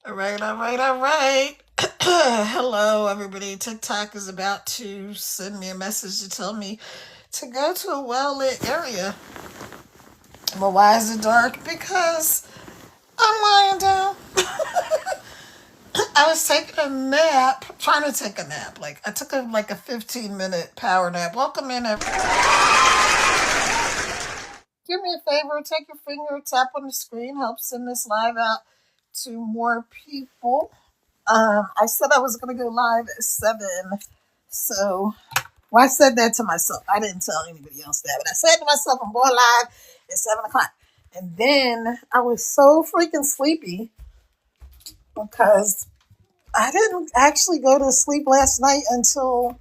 All right, all right, all right. Hello, everybody. TikTok is about to send me a message to tell me to go to a well lit area. Well, why is it dark? Because I'm lying down. I was taking a nap, trying to take a nap. Like I took a 15-minute power nap. Welcome in, do me a favor, take your finger, tap on the screen, help send this live out to more people. I said I was going to go live at 7. So, well, I said that to myself. I didn't tell anybody else that. But I said to myself, I'm going live at 7 o'clock. And then I was so freaking sleepy because I didn't actually go to sleep last night until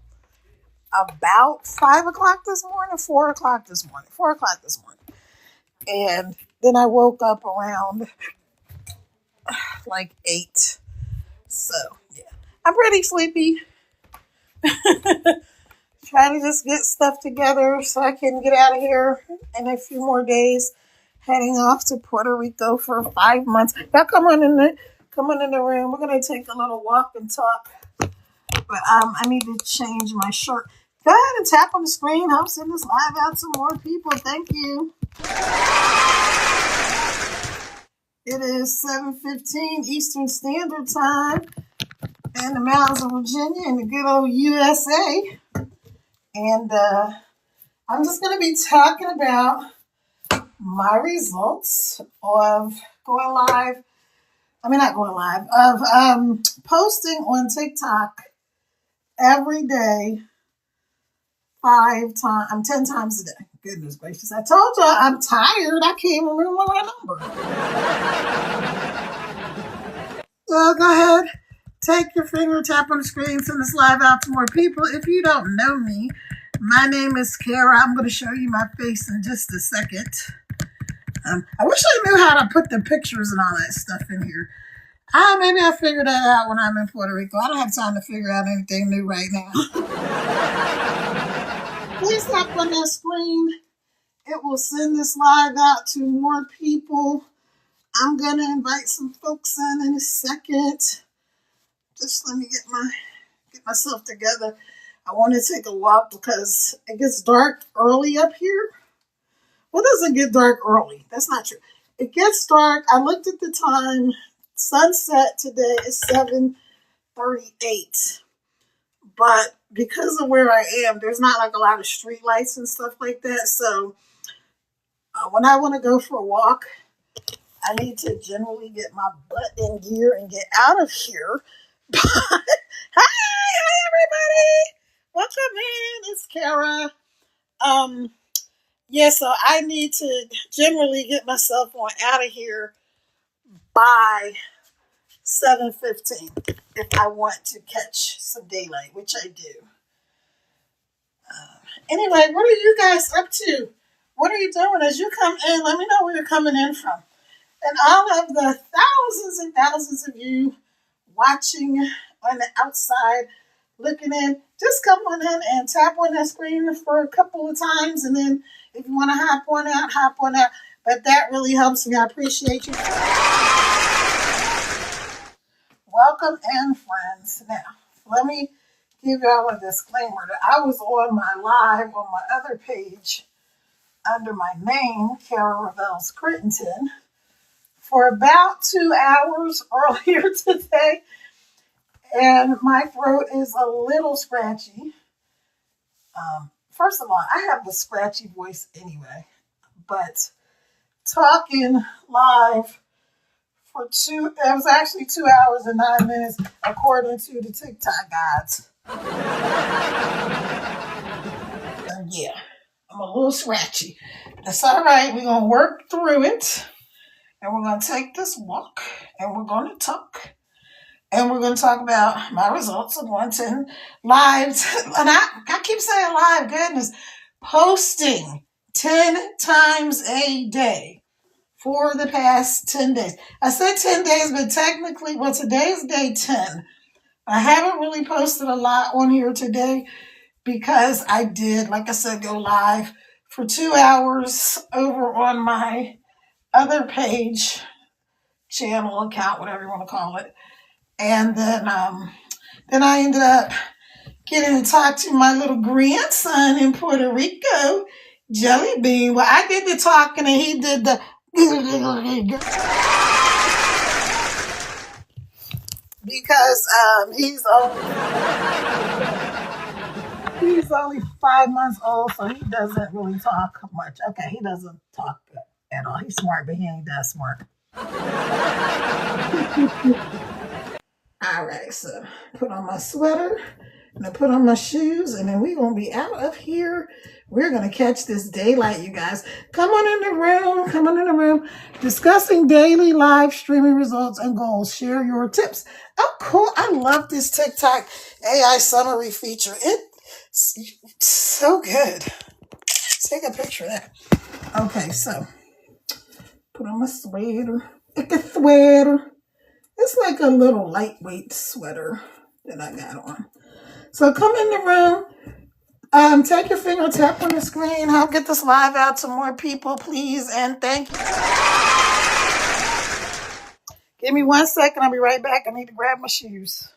about 5 o'clock this morning, 4 o'clock this morning, 4 o'clock this morning. And then I woke up around like 8. So, yeah, I'm pretty sleepy. Trying to just get stuff together so I can get out of here in a few more days. Heading off to Puerto Rico for 5 months. Y'all come on in the room. We're gonna take a little walk and talk. But I need to change my shirt. Go ahead and tap on the screen. Help send this live out to more people. Thank you. It is 7:15 Eastern Standard Time in the mountains of Virginia in the good old USA. And I'm just going to be talking about my results of going live. I mean, not going live, of posting on TikTok every day, 10 times a day. Goodness gracious. I told y'all I'm tired. I can't even remember my number. So go ahead, take your finger, tap on the screen, send this live out to more people. If you don't know me, my name is Kara. I'm going to show you my face in just a second. I wish I knew how to put the pictures and all that stuff in here. Maybe I'll figure that out when I'm in Puerto Rico. I don't have time to figure out anything new right now. Please tap on that screen. It will send this live out to more people. I'm going to invite some folks in a second. Just let me get myself together. I want to take a walk because it gets dark early up here. Well, it doesn't get dark early. That's not true. It gets dark. I looked at the time. Sunset today is 7:38. But because of where I am, there's not like a lot of street lights and stuff like that. So when I want to go for a walk, I need to generally get my butt in gear and get out of here. Hi, everybody. Welcome in. It's Kara. Yeah, so I need to generally get myself on out of here by 7:15 if I want to catch some daylight, which I do. Anyway, what are you guys up to? What are you doing as you come in? Let me know where you're coming in from. And all of the thousands and thousands of you watching on the outside, looking in, just come on in and tap on that screen for a couple of times. And then if you want to hop on out, hop on out. But that really helps me. I appreciate you. Welcome in, friends. Now, let me give y'all a disclaimer that I was on my live on my other page under my name, Kara Revels Crittenton, for about 2 hours earlier today. And my throat is a little scratchy. First of all, I have the scratchy voice anyway, but talking live for it was actually 2 hours and 9 minutes according to the TikTok gods. Yeah, I'm a little scratchy. That's all right. We're going to work through it, and we're going to take this walk, and we're going to talk. And we're going to talk about my results of 110 lives. And I keep saying live, goodness, posting 10 times a day for the past 10 days. I said 10 days, but technically, well, today's day 10. I haven't really posted a lot on here today because I did, like I said, go live for 2 hours over on my other page, channel, account, whatever you want to call it. And then I ended up getting to talk to my little grandson in Puerto Rico, Jelly Bean. Well, I did the talking and he did the because he's only 5 months old, so he doesn't really talk much. Okay, he doesn't talk at all. He's smart, but he ain't that smart. All right, so put on my sweater. I'm gonna put on my shoes, and then we're gonna be out of here. We're gonna catch this daylight, you guys. Come on in the room. Come on in the room. Discussing daily live streaming results and goals. Share your tips. Oh, cool! I love this TikTok AI summary feature. It's so good. Let's take a picture of that. Okay, so put on my sweater. It's a sweater. It's like a little lightweight sweater that I got on. So come in the room. Take your finger, tap on the screen. Help get this live out to more people, please. And thank you. Give me 1 second. I'll be right back. I need to grab my shoes.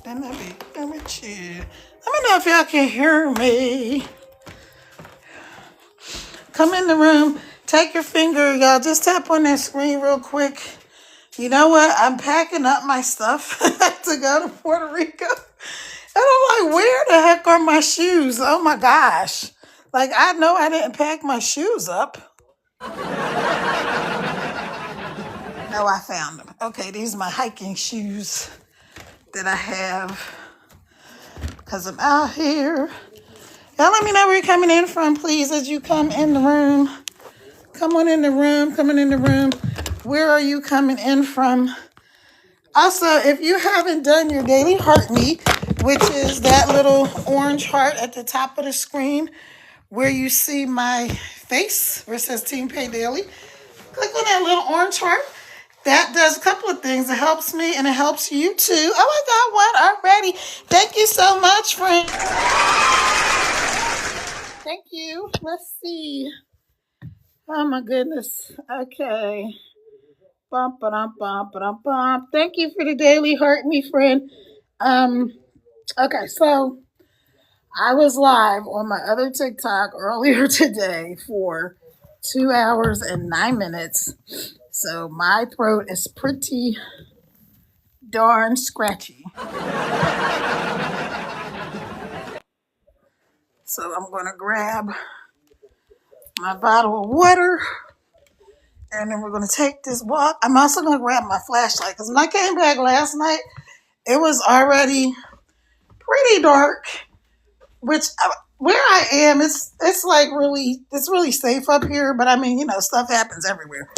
Let me know if y'all can hear me. Come in the room. Take your finger, y'all. Just tap on that screen real quick. You know what? I'm packing up my stuff to go to Puerto Rico. And I'm like, where the heck are my shoes? Oh my gosh. Like, I know I didn't pack my shoes up. No, I found them. Okay, these are my hiking shoes that I have because I'm out here. Y'all let me know where you're coming in from, please, as you come in the room. Come on in the room. Coming in the room. Where are you coming in from? Also, if you haven't done your daily heart me, which is that little orange heart at the top of the screen where you see my face where it says Team Pay Daily, click on that little orange heart. That does a couple of things. It helps me and it helps you too. Oh, I got one already. Thank you so much, friend. Thank you. Let's see. Oh my goodness. Okay. Bum, ba-dum, bum, ba-dum, bum. Thank you for the daily heart me, friend. Okay, so I was live on my other TikTok earlier today for 2 hours and 9 minutes. So my throat is pretty darn scratchy. So I'm going to grab my bottle of water and then we're going to take this walk. I'm also going to grab my flashlight because when I came back last night, it was already pretty dark, which where I am, it's like it's really safe up here. But I mean, you know, stuff happens everywhere.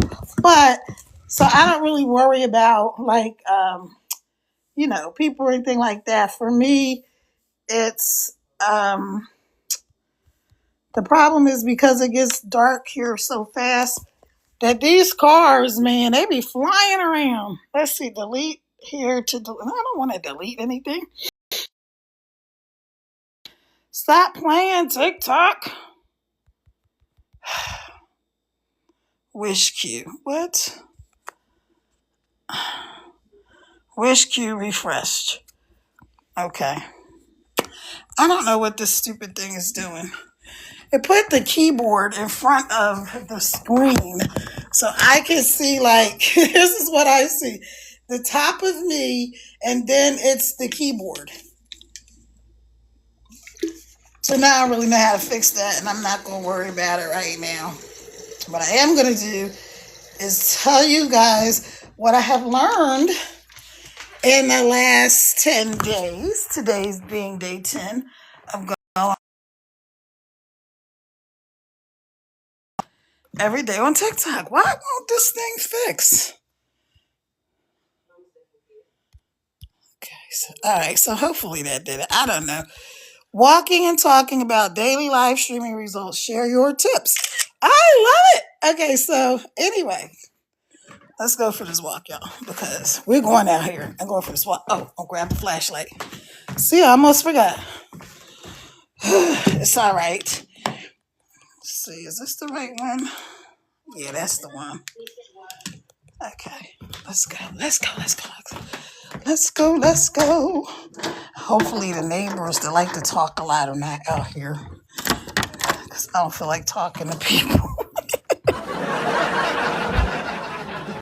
But so I don't really worry about like, you know, people or anything like that. For me, it's, the problem is because it gets dark here so fast that these cars, man, they be flying around. Let's see, delete here to delete. I don't want to delete anything. Stop playing TikTok. Wish queue. What? Wish queue refreshed. Okay. I don't know what this stupid thing is doing. It put the keyboard in front of the screen so I can see, like, this is what I see. The top of me, and then it's the keyboard. So now I really know how to fix that, and I'm not going to worry about it right now. What I am going to do is tell you guys what I have learned in the last 10 days. Today's being day 10 of going every day on TikTok. Why won't this thing fix? Okay, so, all right, so hopefully that did it. I don't know. Walking and talking about daily live streaming results. Share your tips. I love it. Okay, so anyway, let's go for this walk, y'all, because we're going out here. I'm going for this walk. Oh, I'll grab the flashlight. See, I almost forgot. It's all right. Let's see, is this the right one? Yeah, that's the one. Okay, let's go. Let's go. Let's go. Let's go. Let's go. Hopefully, the neighbors that like to talk a lot are not out here, because I don't feel like talking to people.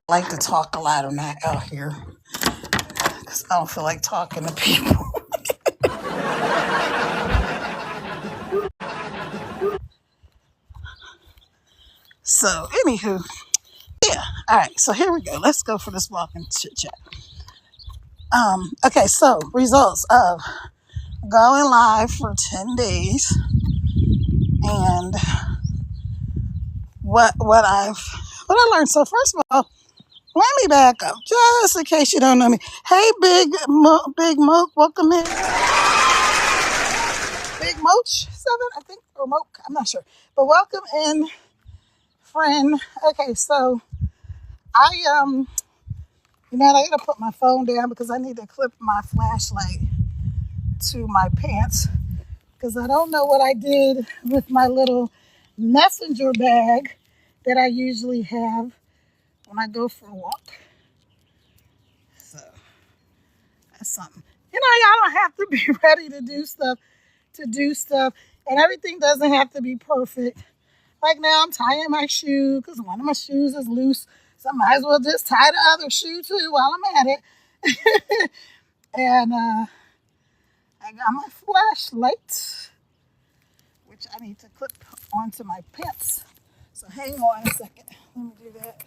Like to talk a lot are not out here, because I don't feel like talking to people. So, anywho, yeah. All right. So here we go. Let's go for this walking chit chat. Okay. So results of going live for 10 days, and what I learned. So first of all, let me back up just in case you don't know me. Hey, Big Moke, welcome in. Big Moch 7, I think, or Moke, I'm not sure, but welcome in, friend. Okay, so I I gotta put my phone down because I need to clip my flashlight to my pants because I don't know what I did with my little messenger bag that I usually have when I go for a walk. So that's something. Y'all don't have to be ready to do stuff, and everything doesn't have to be perfect. Like now, I'm tying my shoe because one of my shoes is loose, so I might as well just tie the other shoe too while I'm at it. And I got my flashlight, which I need to clip onto my pants. So hang on a second. Let me do that.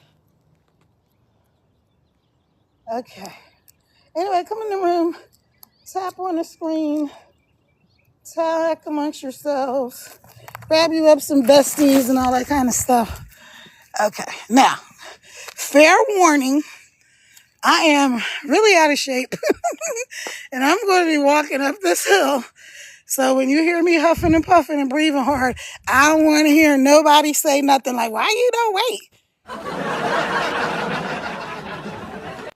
Okay. Anyway, come in the room, tap on the screen, talk amongst yourselves, grab you up some besties and all that kind of stuff. Okay. Now, fair warning, I am really out of shape and I'm going to be walking up this hill. So when you hear me huffing and puffing and breathing hard, I don't want to hear nobody say nothing like, why you don't wait?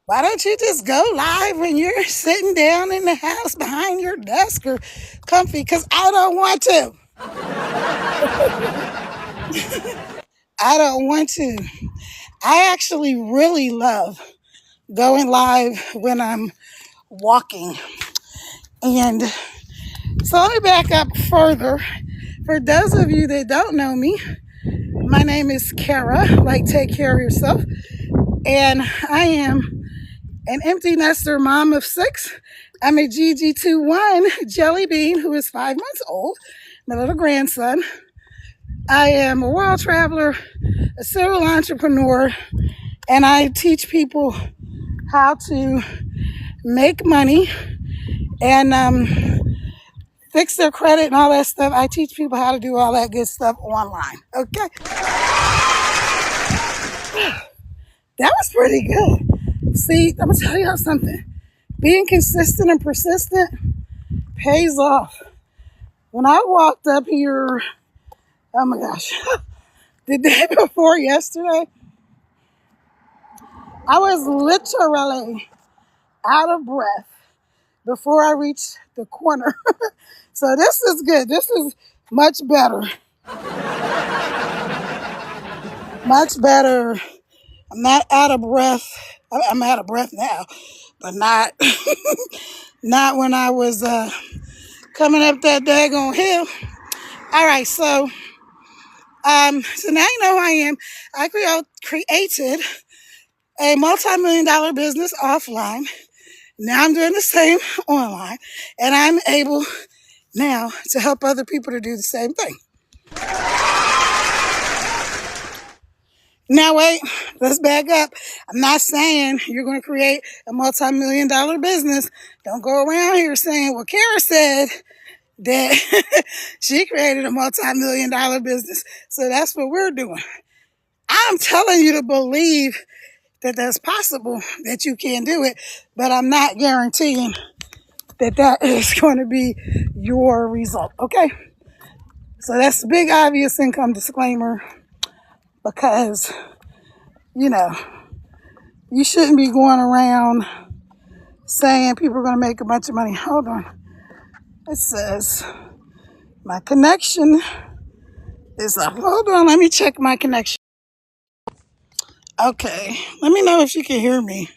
Why don't you just go live when you're sitting down in the house behind your desk or comfy? Because I don't want to. I don't want to. I actually really love going live when I'm walking. And so let me back up further. For those of you that don't know me, my name is Kara, like take care of yourself. And I am an empty nester mom of 6. I'm a GG21 jelly bean who is 5 months old, my little grandson. I am a world traveler, a serial entrepreneur, and I teach people how to make money and fix their credit and all that stuff. I teach people how to do all that good stuff online. Okay. That was pretty good. See, I'm going to tell y'all something. Being consistent and persistent pays off. When I walked up here, oh my gosh, the day before yesterday, I was literally out of breath before I reached the corner. So this is good. This is much better. Much better. I'm not out of breath. I'm out of breath now, but not when I was coming up that daggone hill. All right, so now you know who I am. I created a multi-million-dollar business offline. Now I'm doing the same online, and I'm able now to help other people to do the same thing. Now wait, let's back up. I'm not saying you're going to create a multi-million-dollar business. Don't go around here saying, well, Kara said that she created a multi-million-dollar business, so that's what we're doing. I'm telling you to believe that that's possible, that you can do it, but I'm not guaranteeing that that is going to be your result, okay? So that's the big obvious income disclaimer, because, you know, you shouldn't be going around saying people are going to make a bunch of money. Hold on. It says my connection is up. Hold on, let me check my connection. Okay, let me know if you can hear me.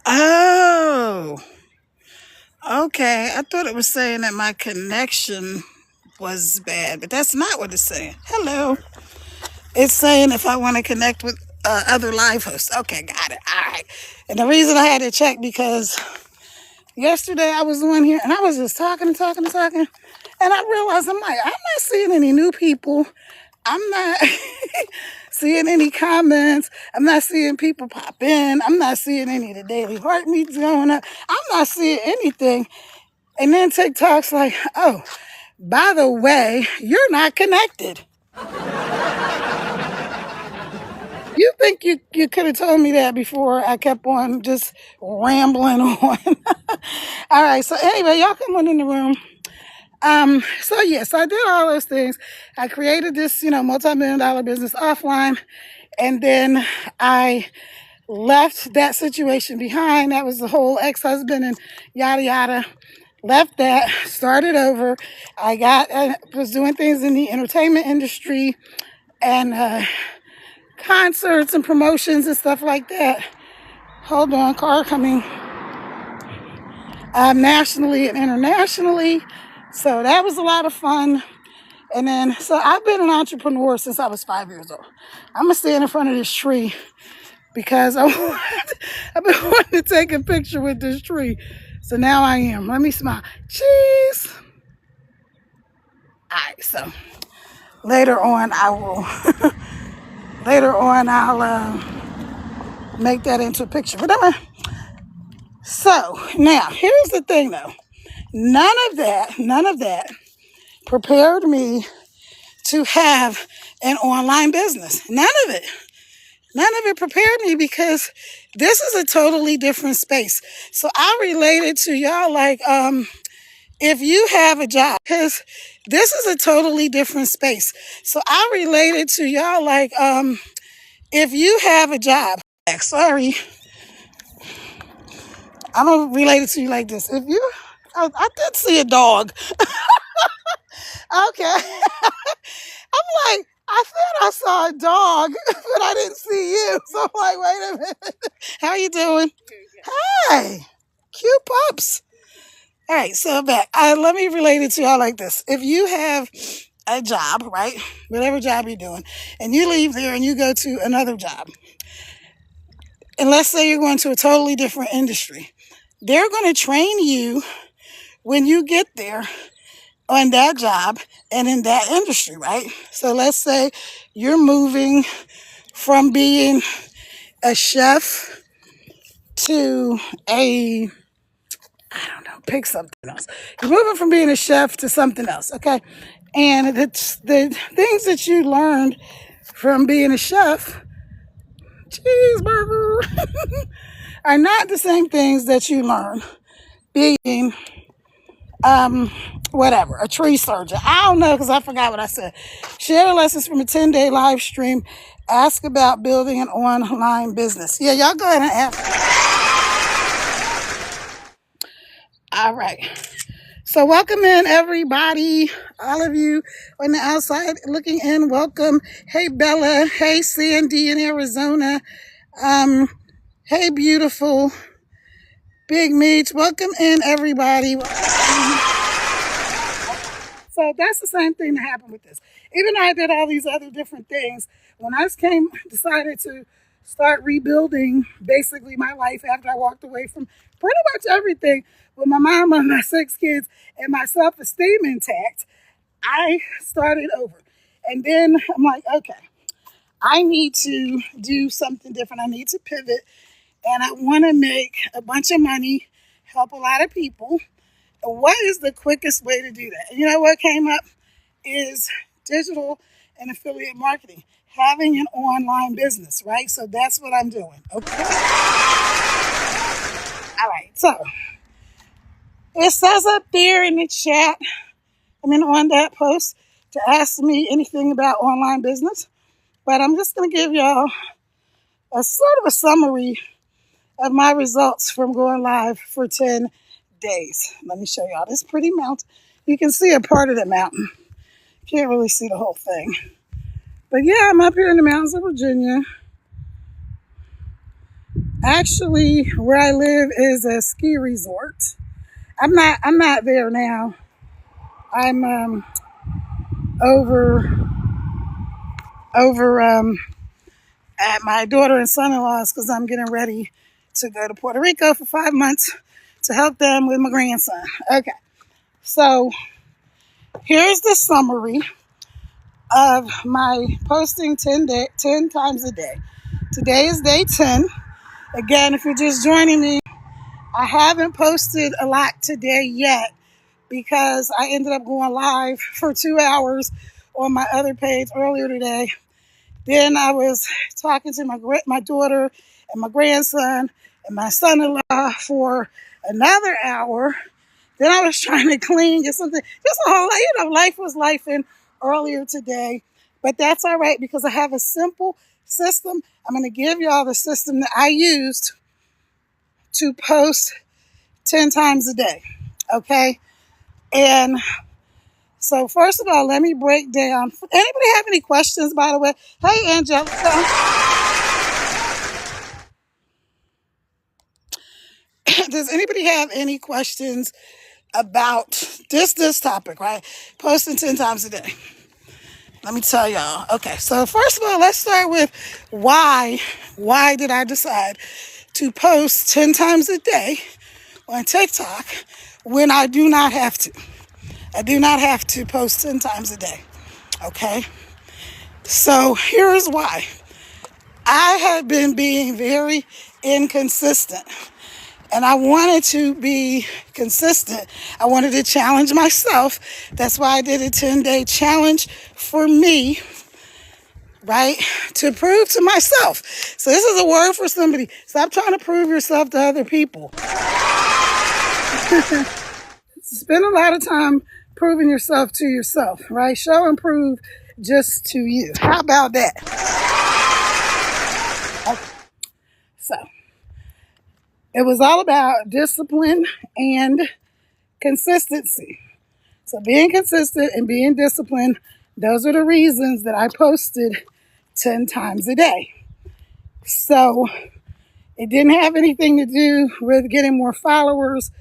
Oh, okay. I thought it was saying that my connection was bad, but that's not what it's saying. Hello. It's saying if I want to connect with other live hosts. Okay, got it. All right. And the reason I had to check because yesterday I was on here and I was just talking and talking and talking. And I realized I'm not seeing any new people. I'm not seeing any comments. I'm not seeing people pop in. I'm not seeing any of the daily heartbeats going up. I'm not seeing anything. And then TikTok's like, oh, by the way, you're not connected. You think you could have told me that before I kept on just rambling on. All right, so anyway, y'all come on in the room. So yes, I did all those things. I created this, multi-million-dollar business offline, and then I left that situation behind. That was the whole ex-husband and yada yada. Left that, started over. I was doing things in the entertainment industry and concerts and promotions and stuff like that. Hold on, car coming. Nationally and internationally. So that was a lot of fun. And then, so I've been an entrepreneur since I was 5 years old. I'm going to stand in front of this tree because I've been wanting to take a picture with this tree. So now I am. Let me smile. Cheese. All right, so later on I'll make that into a picture. But so now here's the thing though. None of that prepared me to have an online business. None of it prepared me because this is a totally different space. So I related to y'all like, if you have a job, because this is a totally different space. So I related to y'all like, if you have a job, sorry, I'm going to relate it to you like this. I did see a dog. Okay. I'm like, I thought I saw a dog, but I didn't see you. So I'm like, wait a minute. How you doing? Hi. Cute pups. All right, so back. Let me relate it to y'all like this. If you have a job, right, whatever job you're doing, and you leave there and you go to another job, and let's say you're going to a totally different industry, they're going to train you when you get there on that job and in that industry, right? So let's say you're moving from being a chef to pick something else. You're moving from being a chef to something else, okay? And it's the things that you learned from being a chef, cheeseburger, are not the same things that you learn being a tree surgeon. I don't know because I forgot what I said. Share the lessons from a 10-day live stream. Ask about building an online business. Yeah, y'all go ahead and ask. All right. So welcome in everybody, all of you on the outside looking in, welcome. Hey Bella, hey Sandy in Arizona, um, hey beautiful Big Meech, welcome in everybody. So that's the same thing that happened with this. Even though I did all these other different things, when I decided to start rebuilding basically my life after I walked away from pretty much everything with my mom and my 6 kids and my self-esteem intact, I started over. And then I'm like, okay, I need to do something different. I need to pivot and I want to make a bunch of money, help a lot of people. What is the quickest way to do that? And you know what came up is digital and affiliate marketing, having an online business, right? So that's what I'm doing. Okay. All right. So it says up there in the chat, on that post to ask me anything about online business, but I'm just going to give y'all a sort of a summary of my results from going live for 10 days. Let me show y'all this pretty mountain. You can see a part of the mountain. Can't really see the whole thing. But yeah, I'm up here in the mountains of Virginia. Actually, where I live is a ski resort. I'm not there now. I'm over at my daughter and son-in-law's because I'm getting ready to go to Puerto Rico for 5 months to help them with my grandson. Okay, so here's the summary of my posting 10 times a day. Today is day 10. Again, if you're just joining me, I haven't posted a lot today yet because I ended up going live for 2 hours on my other page earlier today. Then I was talking to my daughter and my grandson and my son-in-law for another hour. Then I was trying to clean, get something, just a whole, life was lifing earlier today. But that's all right because I have a simple system. I'm going to give y'all the system that I used to post 10 times a day. Okay? And so first of all, let me break down. Anybody have any questions, by the way? Hey, Angelica. Does anybody have any questions about this topic, right? Posting 10 times a day. Let me tell y'all. Okay, so first of all, let's start with why. Why did I decide to post 10 times a day on TikTok when I do not have to? I do not have to post 10 times a day. Okay? So here's why. I have been being very inconsistent. And I wanted to be consistent. I wanted to challenge myself. That's why I did a 10-day challenge for me, right? To prove to myself. So this is a word for somebody. Stop trying to prove yourself to other people. Spend a lot of time proving yourself to yourself, right? Show and prove just to you. How about that? Okay. So it was all about discipline and consistency. So being consistent and being disciplined, those are the reasons that I posted 10 times a day. So it didn't have anything to do with getting more followers,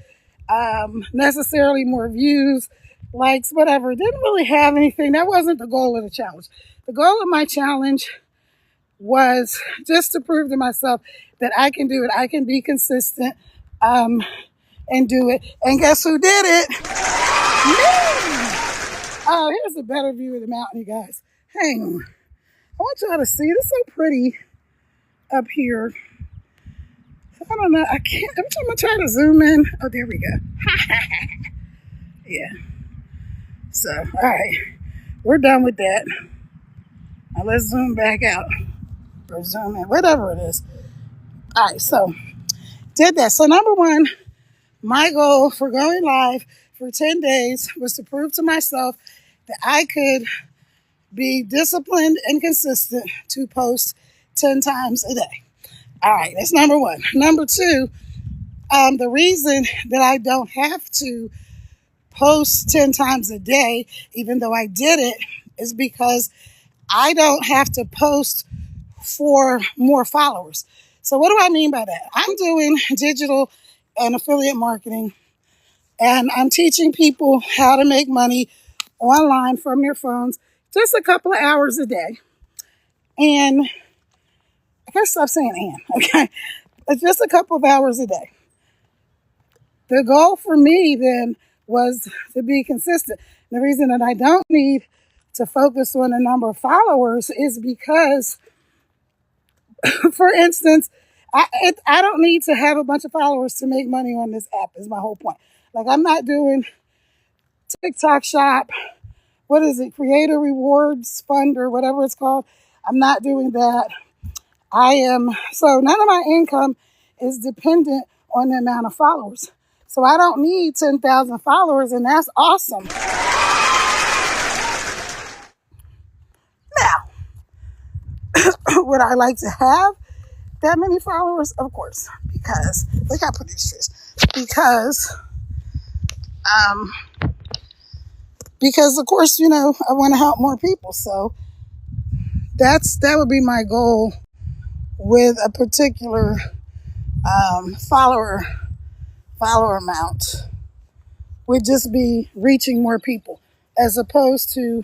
necessarily more views, likes, whatever. It didn't really have anything. That wasn't the goal of the challenge. The goal of my challenge was just to prove to myself that I can do it. I can be consistent and do it. And guess who did it? Me! Oh, here's a better view of the mountain, you guys. Hang on. I want y'all to see. It's so pretty up here. I don't know. I can't. Every time I try to zoom in. Oh, there we go. Yeah. So, all right. We're done with that. Now let's zoom back out. Or zoom in. Whatever it is. All right. So, did that. So, number one, my goal for going live for 10 days was to prove to myself that I could be disciplined and consistent to post 10 times a day. All right, that's number one. Number two, the reason that I don't have to post 10 times a day, even though I did it, is because I don't have to post for more followers. So what do I mean by that? I'm doing digital and affiliate marketing, and I'm teaching people how to make money online from their phones just a couple of hours a day. And I gotta stop saying and, okay? It's just a couple of hours a day. The goal for me then was to be consistent. The reason that I don't need to focus on the number of followers is because, for instance, I don't need to have a bunch of followers to make money on this app is my whole point. Like, I'm not doing TikTok shop, what is it, creator rewards fund or whatever it's called. I'm not doing that. So none of my income is dependent on the amount of followers. So I don't need 10,000 followers, and that's awesome. Now, would I like to have that many followers? Of course, because look how pretty this is. Because of course, I want to help more people. So that would be my goal with a particular follower amount, would just be reaching more people, as opposed to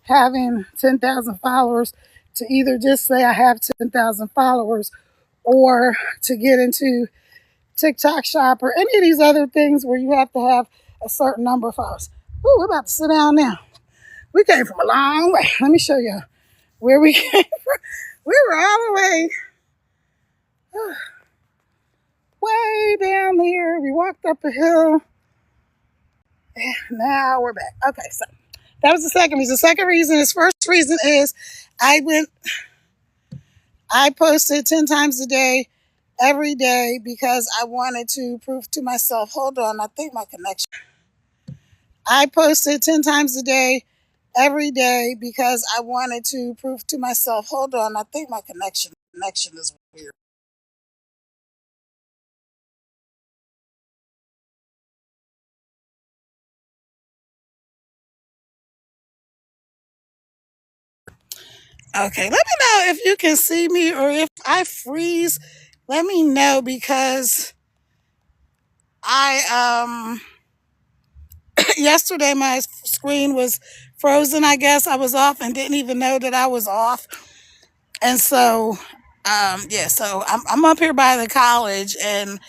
having 10,000 followers to either just say I have 10,000 followers, or to get into TikTok shop or any of these other things where you have to have a certain number of followers. Ooh, we're about to sit down now. We came from a long way. Let me show you where we came from. We were all the way down there. We walked up a hill. And now we're back. Okay, so that was the second reason. The second reason is, first reason is I posted 10 times a day, every day, because I wanted to prove to myself, hold on, I think my connection. I posted 10 times a day, every day, because I wanted to prove to myself, hold on, I think my connection is weird. Okay, let me know if you can see me, or if I freeze, let me know, because I yesterday my screen was frozen. I guess I was off and didn't even know that I was off. And so so I'm up here by the college, and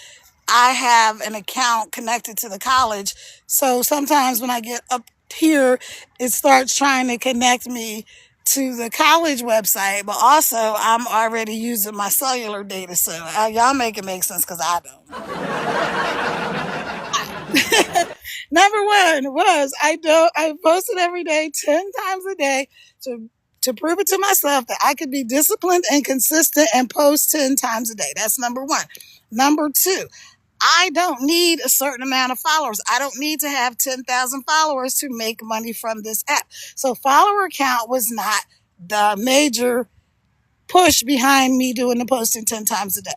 I have an account connected to the college. So sometimes when I get up here, it starts trying to connect me to the college website, but also I'm already using my cellular data. So y'all make it make sense, because I don't. Number one was I posted every day, 10 times a day, to prove it to myself that I could be disciplined and consistent and post 10 times a day. That's number one. Number two, I don't need a certain amount of followers. I don't need to have 10,000 followers to make money from this app. So follower count was not the major push behind me doing the posting 10 times a day.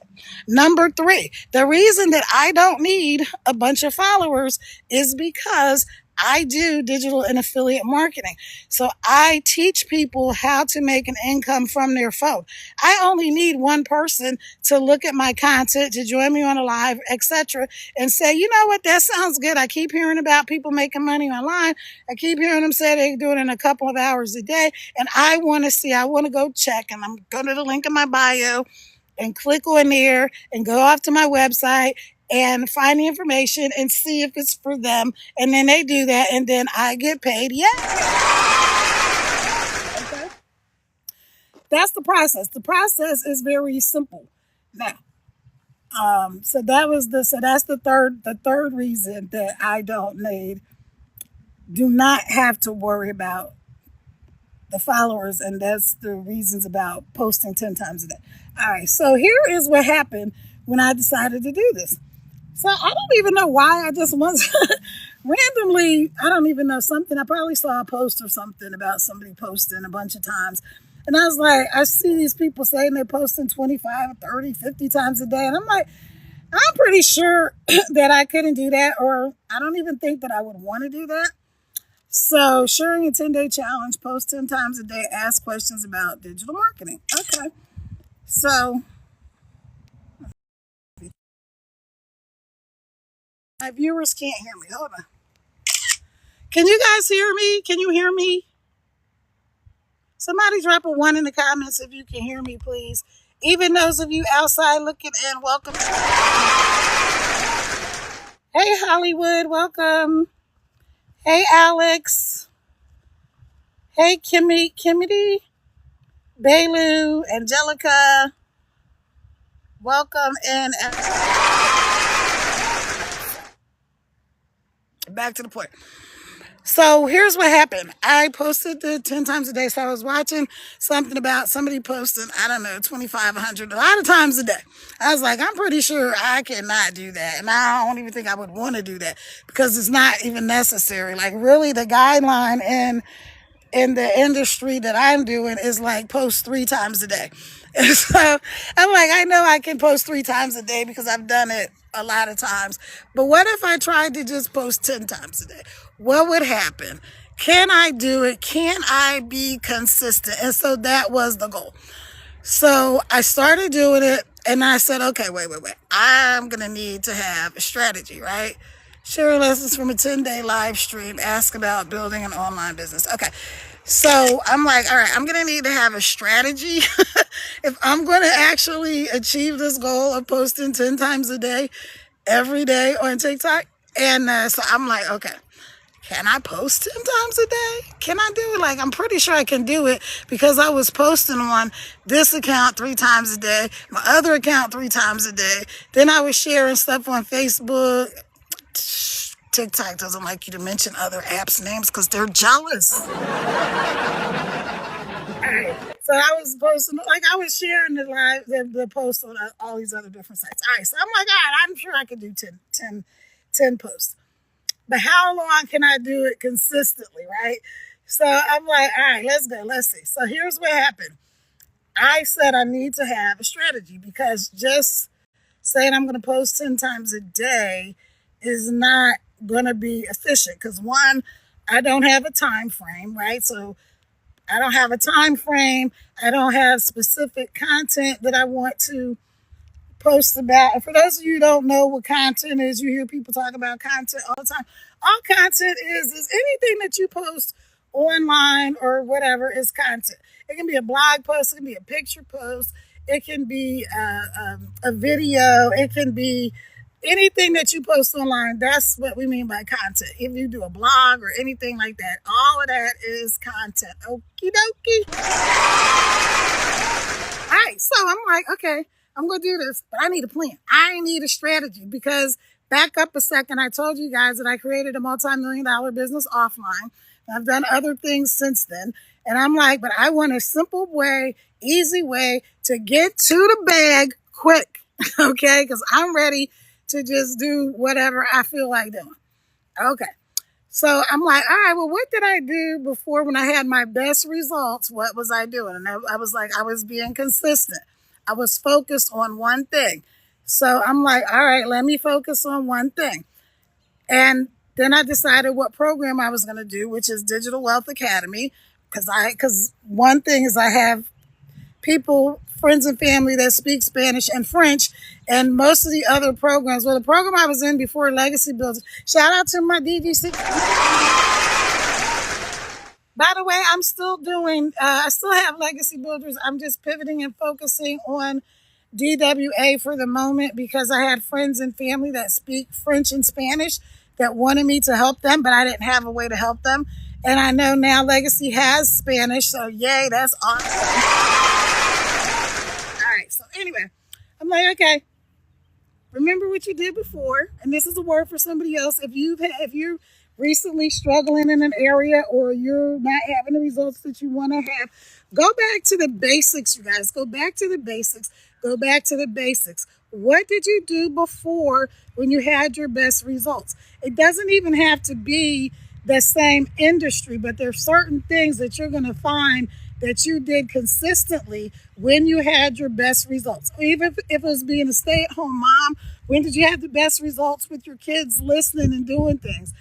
Number three, the reason that I don't need a bunch of followers is because I do digital and affiliate marketing. So I teach people how to make an income from their phone. I only need one person to look at my content, to join me on a live, etc., and say, you know what, that sounds good. I keep hearing about people making money online. I keep hearing them say they do it in a couple of hours a day. And I want to go check, and I'm going to the link in my bio and click on there and go off to my website and find the information and see if it's for them. And then they do that, and then I get paid. Yeah. Okay. That's the process. The process is very simple. Now, so that's the third reason that I do not have to worry about the followers, and that's the reasons about posting 10 times a day. All right, so here is what happened when I decided to do this. So I don't even know why. I just once randomly, I don't even know, something. I probably saw a post or something about somebody posting a bunch of times. And I was like, I see these people saying they're posting 25, 30, 50 times a day. And I'm like, I'm pretty sure that I couldn't do that, or I don't even think that I would want to do that. So, sharing a 10-day challenge, post 10 times a day, ask questions about digital marketing. Okay. So, my viewers can't hear me. Hold on. Can you guys hear me? Can you hear me? Somebody drop a 1 in the comments if you can hear me, please. Even those of you outside looking in, welcome. Hey, Hollywood, welcome. Hey, Alex. Hey, Kimmy, Bailu, Angelica. Welcome in. Back to the point. So here's what happened. I posted the 10 times a day. So I was watching something about somebody posting, I don't know, 2,500, a lot of times a day. I was like, I'm pretty sure I cannot do that. And I don't even think I would want to do that because it's not even necessary. Like really the guideline in the industry that I'm doing is like post 3 times a day. And so I'm like, I know I can post 3 times a day because I've done it a lot of times. But what if I tried to just post 10 times a day? What would happen? Can I do it? Can I be consistent? And so that was the goal. So I started doing it and I said, okay, wait. I'm going to need to have a strategy, right? Share lessons from a 10-day live stream. Ask about building an online business. Okay. So I'm like, all right, I'm going to need to have a strategy if I'm going to actually achieve this goal of posting 10 times a day, every day on TikTok. And so I'm like, okay, can I post 10 times a day? Can I do it? Like, I'm pretty sure I can do it because I was posting on this account 3 times a day, my other account 3 times a day. Then I was sharing stuff on Facebook. TikTok doesn't like you to mention other apps' names because they're jealous. All right. So I was posting, like I was sharing the post on all these other different sites. All right. So I'm like, all right, I'm sure I could do 10 posts. But how long can I do it consistently, right? So I'm like, all right, let's go. Let's see. So here's what happened. I said I need to have a strategy because just saying I'm going to post 10 times a day is not going to be efficient because one, I don't have a time frame, right? So I don't have a time frame. I don't have specific content that I want to post about. And for those of you who don't know what content is, you hear people talk about content all the time. All content is anything that you post online or whatever is content. It can be a blog post, it can be a picture post, it can be a video, it can be anything that you post online. That's what we mean by content. If you do a blog or anything like that, all of that is content. Okie dokie. All right, so I'm like, okay, I'm going to do this, but I need a plan. I need a strategy because back up a second. I told you guys that I created a multi-million-dollar business offline. I've done other things since then. And I'm like, but I want a simple way, easy way to get to the bag quick. Okay, because I'm ready to just do whatever I feel like doing. Okay. So I'm like, all right, well, what did I do before when I had my best results? What was I doing? And I was like, I was being consistent. I was focused on one thing. So I'm like, all right, let me focus on one thing. And then I decided what program I was going to do, which is Digital Wealth Academy. Because one thing is I have people, friends and family that speak Spanish and French, and most of the other programs. Well, the program I was in before, Legacy Builders. Shout out to my DGC. By the way, I'm still doing, I still have Legacy Builders. I'm just pivoting and focusing on DWA for the moment because I had friends and family that speak French and Spanish that wanted me to help them, but I didn't have a way to help them. And I know now Legacy has Spanish, so yay, that's awesome. So anyway, I'm like, okay, remember what you did before. And this is a word for somebody else. If you're recently struggling in an area or you're not having the results that you want to have, go back to the basics, you guys. Go back to the basics. Go back to the basics. What did you do before when you had your best results? It doesn't even have to be the same industry, but there's certain things that you're going to find that you did consistently when you had your best results? Even if it was being a stay-at-home mom, when did you have the best results with your kids listening and doing things?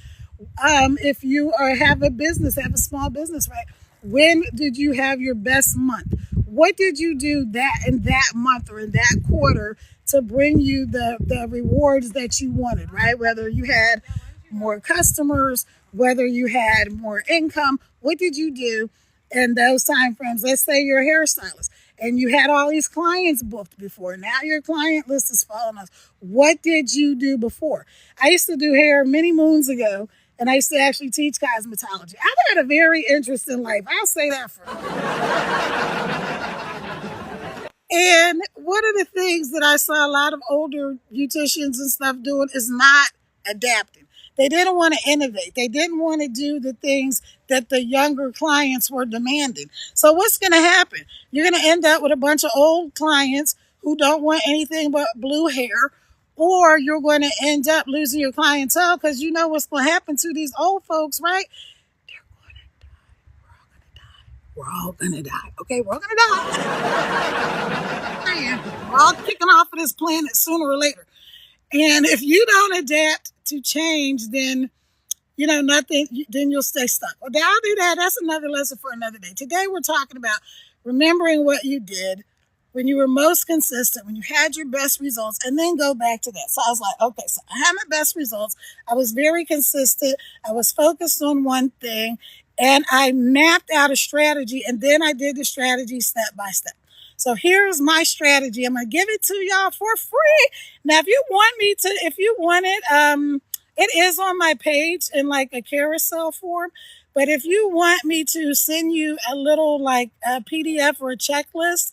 If you have a business, have a small business, right? When did you have your best month? What did you do that in that month or in that quarter to bring you the rewards that you wanted, right? Whether you had more customers, whether you had more income, what did you do in those time frames? Let's say you're a hairstylist and you had all these clients booked before. Now your client list is falling off. What did you do before? I used to do hair many moons ago, and I used to actually teach cosmetology. I've had a very interesting life. I'll say that for you. And one of the things that I saw a lot of older beauticians and stuff doing is not adapting. They didn't want to innovate. They didn't want to do the things that the younger clients were demanding. So what's going to happen? You're going to end up with a bunch of old clients who don't want anything but blue hair, or you're going to end up losing your clientele because you know what's going to happen to these old folks, right? They're going to die. We're all going to die. Okay, we're all going to die. We're all kicking off of this planet sooner or later. And if you don't adapt to change, then nothing, then you'll stay stuck. Well, I'll do that. That's another lesson for another day. Today we're talking about remembering what you did when you were most consistent, when you had your best results, and then go back to that. So I was like, okay, so I had my best results. I was very consistent. I was focused on one thing, and I mapped out a strategy, and then I did the strategy step by step. So here's my strategy. I'm going to give it to y'all for free. Now, if you want it, it is on my page in like a carousel form. But if you want me to send you a little like a PDF or a checklist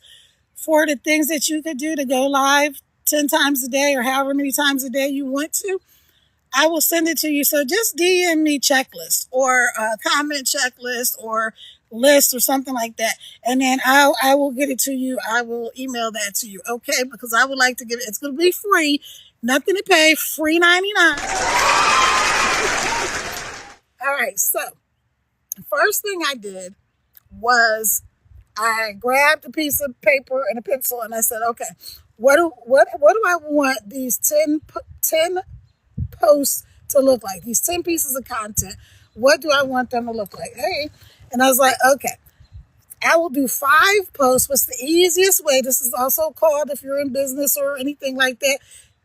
for the things that you could do to go live 10 times a day or however many times a day you want to, I will send it to you. So just DM me checklist or a comment checklist or list or something like that. And then I will get it to you. I will email that to you. Okay. Because I would like to give it. It's going to be free. Nothing to pay. Free 99. All right. So the first thing I did was I grabbed a piece of paper and a pencil and I said, okay, what do I want these 10 posts to look like? These 10 pieces of content. What do I want them to look like? Hey, and I was like, okay, I will do 5 posts. What's the easiest way? This is also called, if you're in business or anything like that,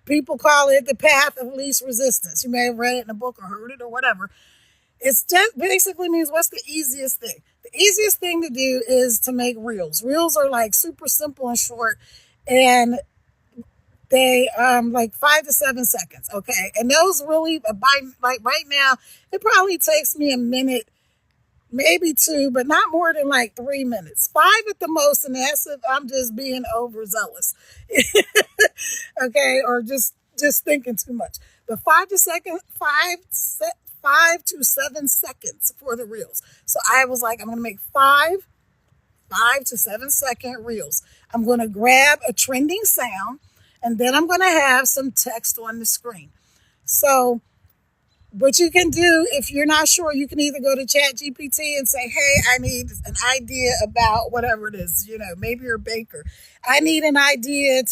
people call it the path of least resistance. You may have read it in a book or heard it or whatever. It's just basically means what's the easiest thing? The easiest thing to do is to make reels. Reels are like super simple and short, and they like 5 to 7 seconds. Okay, and those really like right now it probably takes me a minute, maybe 2, but not more than like 3 minutes. 5 at the most, and that's if I'm just being overzealous. Okay, or just thinking too much. But 5 to 7 seconds for the reels. So I was like, I'm going to make 5 to 7 second reels. I'm going to grab a trending sound, and then I'm going to have some text on the screen. So what you can do, if you're not sure, you can either go to ChatGPT and say, hey, I need an idea about whatever it is. Maybe you're a baker. I need an idea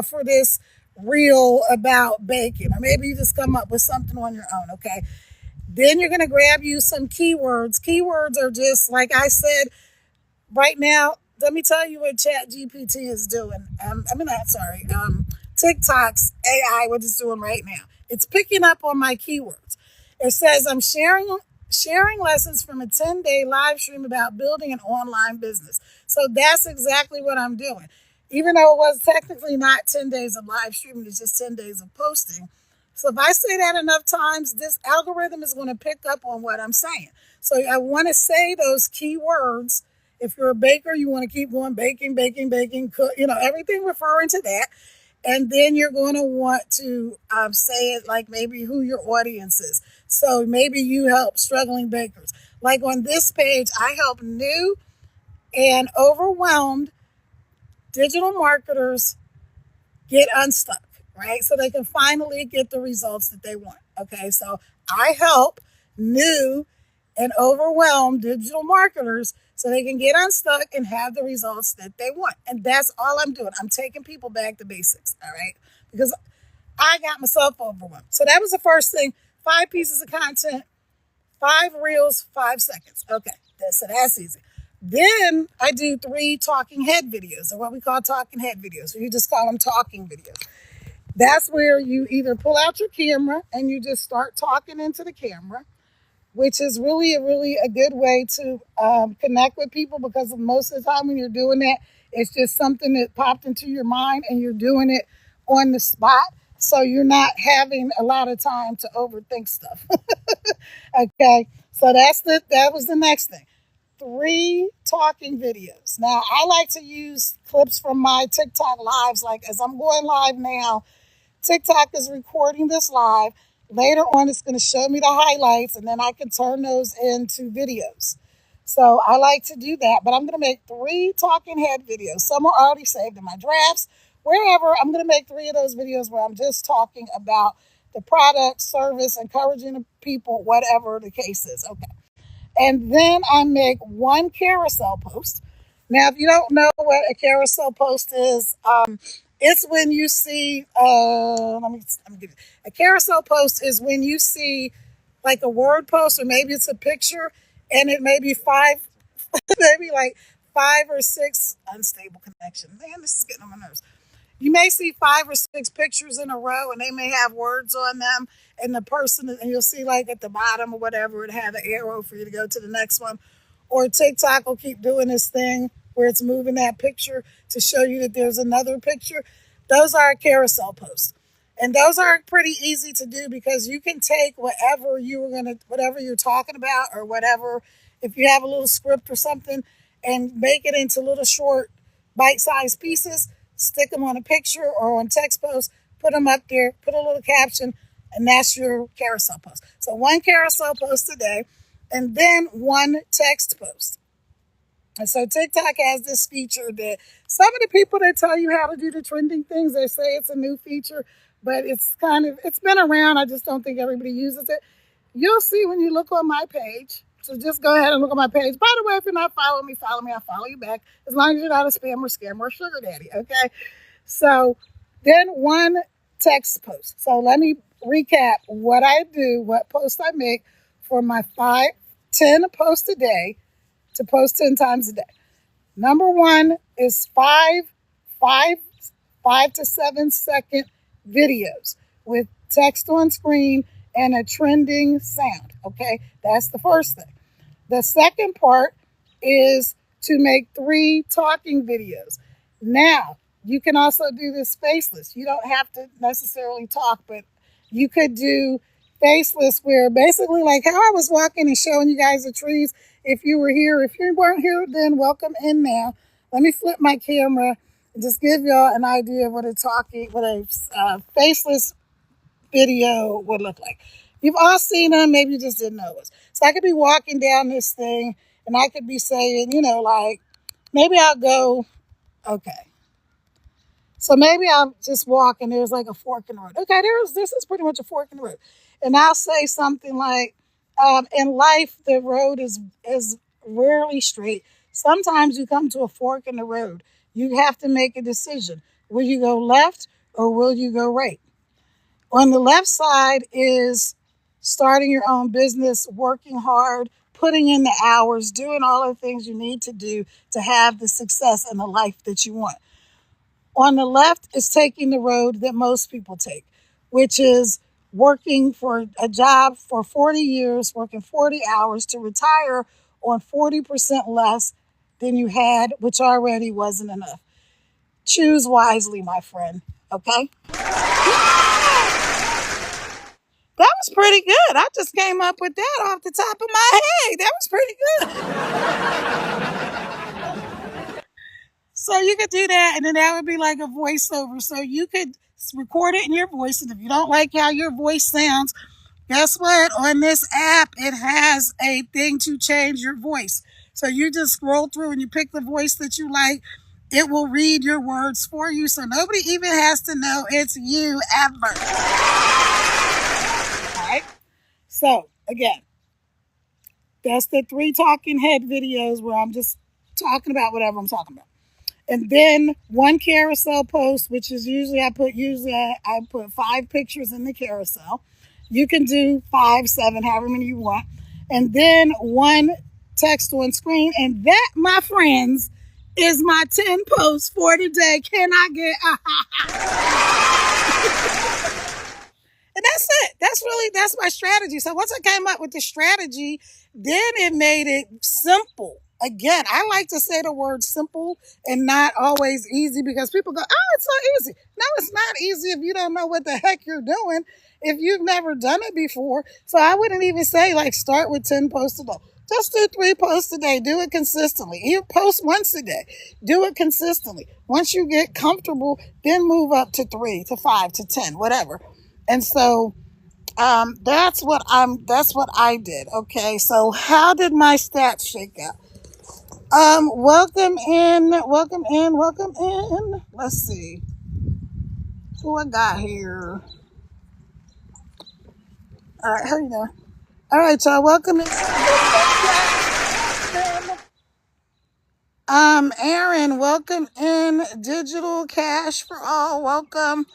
for this reel about baking. Or maybe you just come up with something on your own, okay? Then you're going to grab you some keywords. Keywords are just, like I said, right now, let me tell you what ChatGPT is doing. TikTok's AI, what it's doing right now. It's picking up on my keywords. It says I'm sharing lessons from a 10-day live stream about building an online business. So that's exactly what I'm doing. Even though it was technically not 10 days of live streaming, it's just 10 days of posting. So if I say that enough times, this algorithm is going to pick up on what I'm saying. So I want to say those keywords. If you're a baker, you want to keep going baking, cook, everything referring to that. And then you're going to want to say it like maybe who your audience is. So maybe you help struggling bakers. Like on this page, I help new and overwhelmed digital marketers get unstuck, right? So they can finally get the results that they want. Okay, so I help new and overwhelm digital marketers so they can get unstuck and have the results that they want. And that's all I'm doing. I'm taking people back to basics, all right? Because I got myself overwhelmed. So that was the first thing. 5 pieces of content, 5 reels, 5 seconds. Okay, so that's easy. Then I do 3 talking head videos, or what we call talking head videos. You just call them talking videos. That's where you either pull out your camera and you just start talking into the camera, which is really a good way to connect with people, because most of the time when you're doing that, it's just something that popped into your mind and you're doing it on the spot. So you're not having a lot of time to overthink stuff. Okay, so that was the next thing. 3 talking videos. Now, I like to use clips from my TikTok lives. Like as I'm going live now, TikTok is recording this live. Later on, it's going to show me the highlights, and then I can turn those into videos. So I like to do that, but I'm going to make 3 talking head videos. Some are already saved in my drafts. Wherever, I'm going to make 3 of those videos where I'm just talking about the product, service, encouraging the people, whatever the case is. Okay. And then I make 1 carousel post. Now, if you don't know what a carousel post is, it's when you see, let me give you, a carousel post is when you see like a word post, or maybe it's a picture, and it may be 5, maybe like 5 or 6 unstable connection. Man, this is getting on my nerves. You may see 5 or 6 pictures in a row, and they may have words on them, and the person, and you'll see like at the bottom or whatever, it have an arrow for you to go to the next one. Or TikTok will keep doing this thing where it's moving that picture to show you that there's another picture. Those are carousel posts. And those are pretty easy to do, because you can take whatever you're talking about, or whatever, if you have a little script or something, and make it into little short bite-sized pieces, stick them on a picture or on text post, put them up there, put a little caption, and that's your carousel post. So 1 carousel post a day, and then 1 text post. And so TikTok has this feature that some of the people that tell you how to do the trending things, they say it's a new feature, but it's been around. I just don't think everybody uses it. You'll see when you look on my page. So just go ahead and look at my page. By the way, if you're not following me, follow me. I'll follow you back, as long as you're not a spammer, scammer, or sugar daddy. Okay. So then 1 text post. So let me recap what I do, what posts I make for my 10 posts a day to post 10 times a day. Number 1 is 5 to 7 second videos with text on screen and a trending sound. Okay, that's the first thing. The second part is to make 3 talking videos. Now, you can also do this faceless. You don't have to necessarily talk, but you could do faceless, where basically like how I was walking and showing you guys the trees. If you were here, if you weren't here, then welcome in now. Let me flip my camera and just give y'all an idea of what a faceless video would look like. You've all seen them, maybe you just didn't know it. So I could be walking down this thing, and I could be saying, like, maybe I'll go, okay. So maybe I'll just walk, and there's like a fork in the road. Okay, this is pretty much a fork in the road. And I'll say something like, in life, the road is rarely straight. Sometimes you come to a fork in the road. You have to make a decision. Will you go left or will you go right? On the left side is starting your own business, working hard, putting in the hours, doing all the things you need to do to have the success and the life that you want. On the left is taking the road that most people take, which is working for a job for 40 years, working 40 hours to retire on 40% less than you had, which already wasn't enough. Choose wisely, my friend, okay? That was pretty good. I just came up with that off the top of my head. That was pretty good. So you could do that, and then that would be like a voiceover. So you could record it in your voice, and if you don't like how your voice sounds, guess what? On this app, it has a thing to change your voice. So you just scroll through and you pick the voice that you like. It will read your words for you, so nobody even has to know it's you ever. All right? So, again, That's the 3 talking head videos where I'm just talking about whatever I'm talking about. And then 1 carousel post, which is usually I put 5 pictures in the carousel. You can do 5, 7, however many you want. And then 1 text on screen. And that, my friends, is my 10 posts for today. Can I get And that's it. That's my strategy. So once I came up with the strategy, then it made it simple. Again, I like to say the word simple and not always easy, because people go, oh, it's so easy. No, it's not easy if you don't know what the heck you're doing, if you've never done it before. So I wouldn't even say like start with 10 posts a day. Just do 3 posts a day. Do it consistently. You post once a day. Do it consistently. Once you get comfortable, then move up to 3, to 5, to 10, whatever. And so that's what I did. Okay, so how did my stats shake out? Welcome in. Let's see who I got here. All right, how you doing? All right, y'all. Welcome in. Aaron, welcome in. Digital Cash for All, welcome.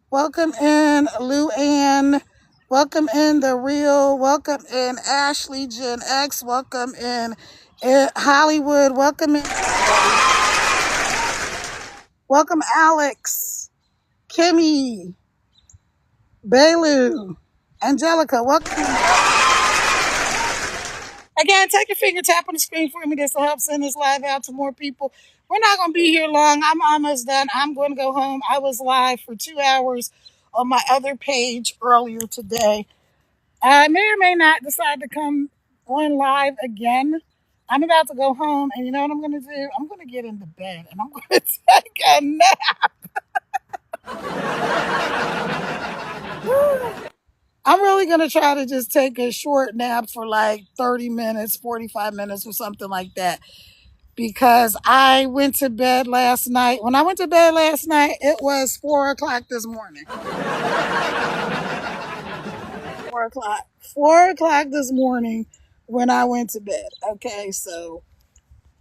Welcome in, Lou Ann. Welcome in, The Real. Welcome in, Ashley Gen X. Welcome in, Hollywood. Welcome in. Welcome, Alex, Kimmy, Belu, Angelica. Welcome. Again, take your finger, tap on the screen for me. This will help send this live out to more people. We're not going to be here long. I'm almost done. I'm going to go home. I was live for 2 hours on my other page earlier today. I may or may not decide to come on live again. I'm about to go home, and you know what I'm going to do? I'm going to get into bed, and I'm going to take a nap. I'm really going to try to just take a short nap for like 30 minutes, 45 minutes or something like that. Because I went to bed last night. When I went to bed last night, it was 4 o'clock this morning. 4 o'clock. 4 o'clock this morning when I went to bed. Okay, so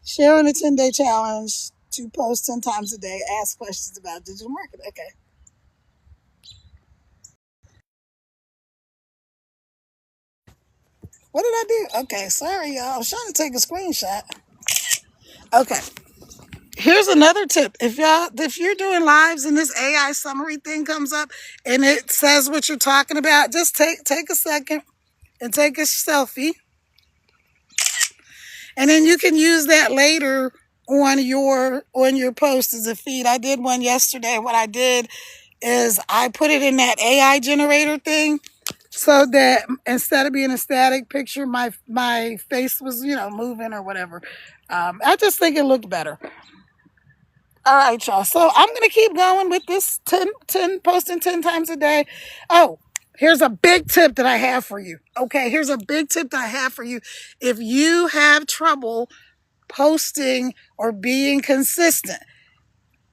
sharing a 10-day challenge to post 10 times a day, ask questions about digital marketing. Okay. What did I do? Okay, sorry, y'all. I was trying to take a screenshot. Okay. Here's another tip. If you're doing lives and this AI summary thing comes up and it says what you're talking about, just take a second and take a selfie. And then you can use that later on your post as a feed. I did one yesterday. What I did is I put it in that AI generator thing, so that instead of being a static picture, my face was, moving or whatever. I just think it looked better. All right, y'all. So I'm going to keep going with this 10 posting 10 times a day. Oh, here's a big tip that I have for you. Okay, here's a big tip that I have for you. If you have trouble posting or being consistent,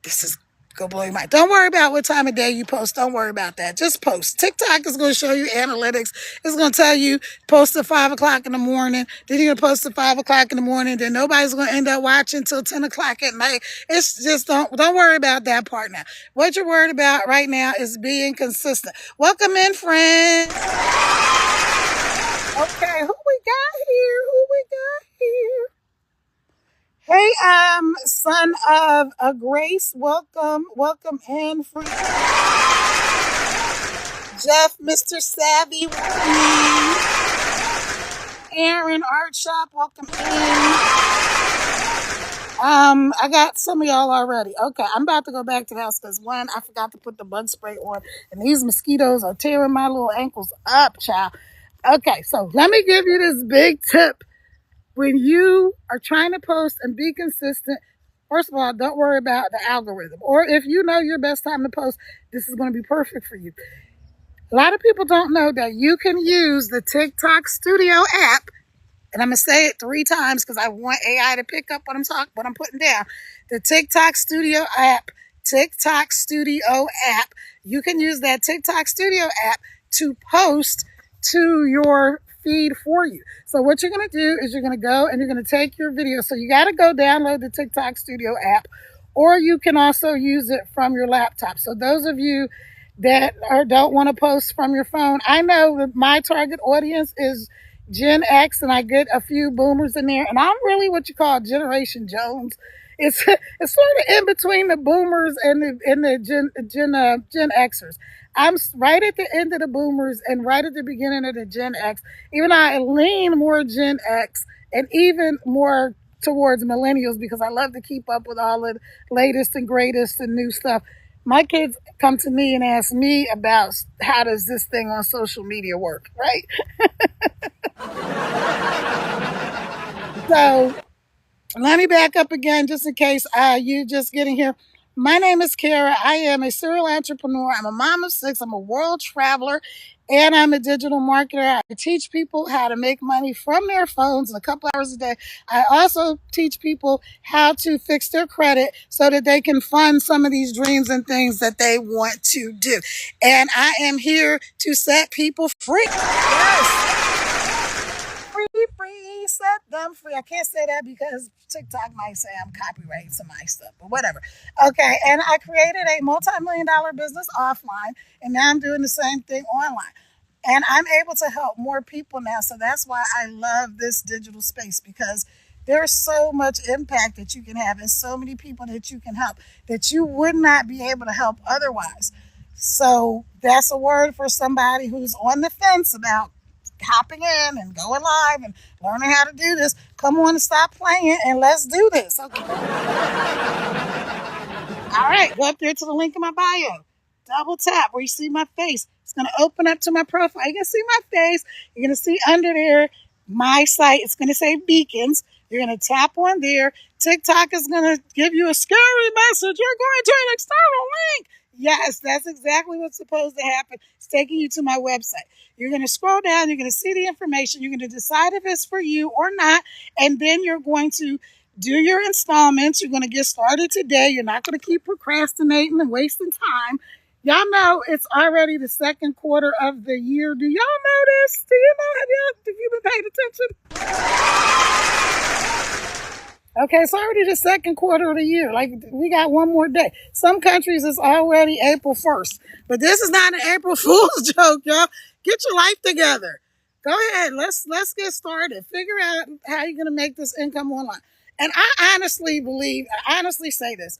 this is go blow your mind. Don't worry about what time of day you post. Don't worry about that. Just post. TikTok is going to show you analytics. It's going to tell you post at 5 o'clock in the morning. Then you're going to post at 5 o'clock in the morning. Then nobody's going to end up watching till 10 o'clock at night. It's just don't worry about that part now. What you're worried about right now is being consistent. Welcome in, friends. Okay, who we got here? Hey, son of a Grace, welcome in, friend. Jeff, Mr. Savvy, Aaron, Art Shop, welcome in. I got some of y'all already. Okay, I'm about to go back to the house because one, I forgot to put the bug spray on, and these mosquitoes are tearing my little ankles up, child. Okay, so let me give you this big tip. When you are trying to post and be consistent, first of all, don't worry about the algorithm. Or if you know your best time to post, this is going to be perfect for you. A lot of people don't know that you can use the TikTok Studio app, and I'm going to say it 3 times because I want AI to pick up what I'm putting down. The TikTok Studio app, you can use that TikTok Studio app to post to your feed for you. So what you're going to do is you're going to go and you're going to take your video. So you got to go download the TikTok Studio app, or you can also use it from your laptop. So those of you that don't want to post from your phone, I know that my target audience is Gen X, and I get a few boomers in there, and I'm really what you call Generation Jones. It's sort of in between the boomers and the Gen Xers. I'm right at the end of the boomers and right at the beginning of the Gen X. Even I lean more Gen X and even more towards millennials because I love to keep up with all the latest and greatest and new stuff. My kids come to me and ask me about how does this thing on social media work, right? So let me back up again just in case you just getting here. My name is Kara. I am a serial entrepreneur. I'm a mom of 6. I'm a world traveler, and I'm a digital marketer. I teach people how to make money from their phones in a couple hours a day. I also teach people how to fix their credit so that they can fund some of these dreams and things that they want to do. And I am here to set people free. Yes. Free, set them free. I can't say that because TikTok might say I'm copyrighting some of my stuff, but whatever. Okay, and I created a multi-million-dollar business offline, and now I'm doing the same thing online. And I'm able to help more people now, so that's why I love this digital space, because there's so much impact that you can have and so many people that you can help that you would not be able to help otherwise. So that's a word for somebody who's on the fence about hopping in and going live and learning how to do this. Come on and stop playing and let's do this. Okay. All right, go up there to the link in my bio. Double tap where you see my face. It's going to open up to my profile. You can see my face. You're going to see under there my site. It's going to say Beacons. You're going to tap on there. TikTok is going to give you a scary message. You're going to an external link. Yes, that's exactly what's supposed to happen. It's taking you to my website. You're going to scroll down. You're going to see the information. You're going to decide if it's for you or not. And then you're going to do your installments. You're going to get started today. You're not going to keep procrastinating and wasting time. Y'all know it's already the second quarter of the year. Do y'all know this? Do you know? Have you been paying attention? Okay, it's already the second quarter of the year. Like, we got one more day. Some countries it's already April 1st. But this is not an April Fool's joke, y'all. Get your life together. Go ahead. Let's get started. Figure out how you're going to make this income online. And I honestly say this.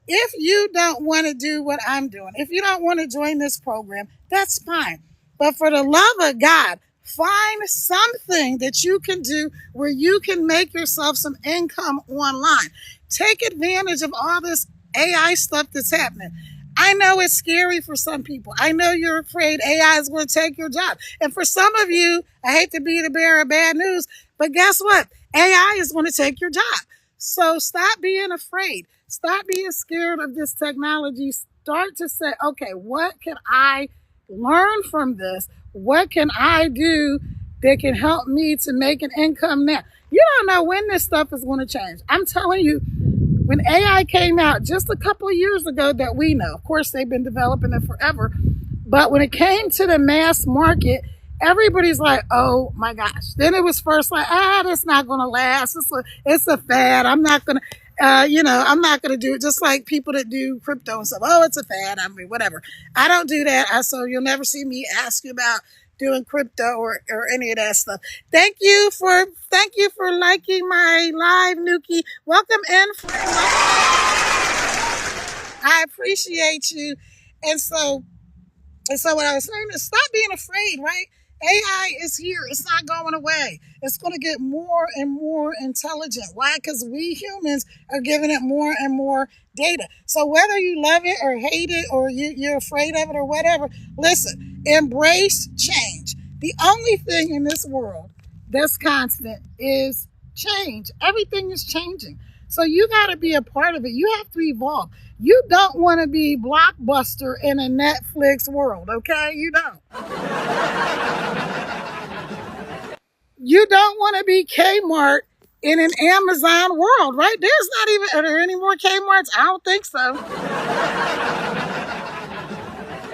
If you don't want to do what I'm doing, if you don't want to join this program, that's fine. But for the love of God, find something that you can do where you can make yourself some income online. Take advantage of all this AI stuff that's happening. I know it's scary for some people. I know you're afraid AI is going to take your job. And for some of you, I hate to be the bearer of bad news, but guess what? AI is going to take your job. So stop being afraid. Stop being scared of this technology. Start to say, okay, what can I learn from this? What can I do that can help me to make an income now? You don't know when this stuff is going to change. I'm telling you, when AI came out just a couple of years ago that we know, of course, they've been developing it forever. But when it came to the mass market, everybody's like, oh my gosh. Then it was first like, that's not going to last. It's a fad. I'm not going to, I'm not going to do it. Just like people that do crypto and stuff. Oh, it's a fad. I mean, whatever. I don't do that. So you'll never see me ask you about doing crypto or any of that stuff. Thank you for liking my live, Nuki. Welcome in. I appreciate you. And so what I was saying is stop being afraid, right? AI is here. It's not going away. It's going to get more and more intelligent. Why? Because we humans are giving it more and more data. So whether you love it or hate it or you're afraid of it or whatever, listen, embrace change. The only thing in this world that's constant is change. Everything is changing. So you got to be a part of it. You have to evolve. You don't want to be Blockbuster in a Netflix world, okay? You don't. You don't want to be Kmart in an Amazon world, right? Are there any more Kmarts? I don't think so.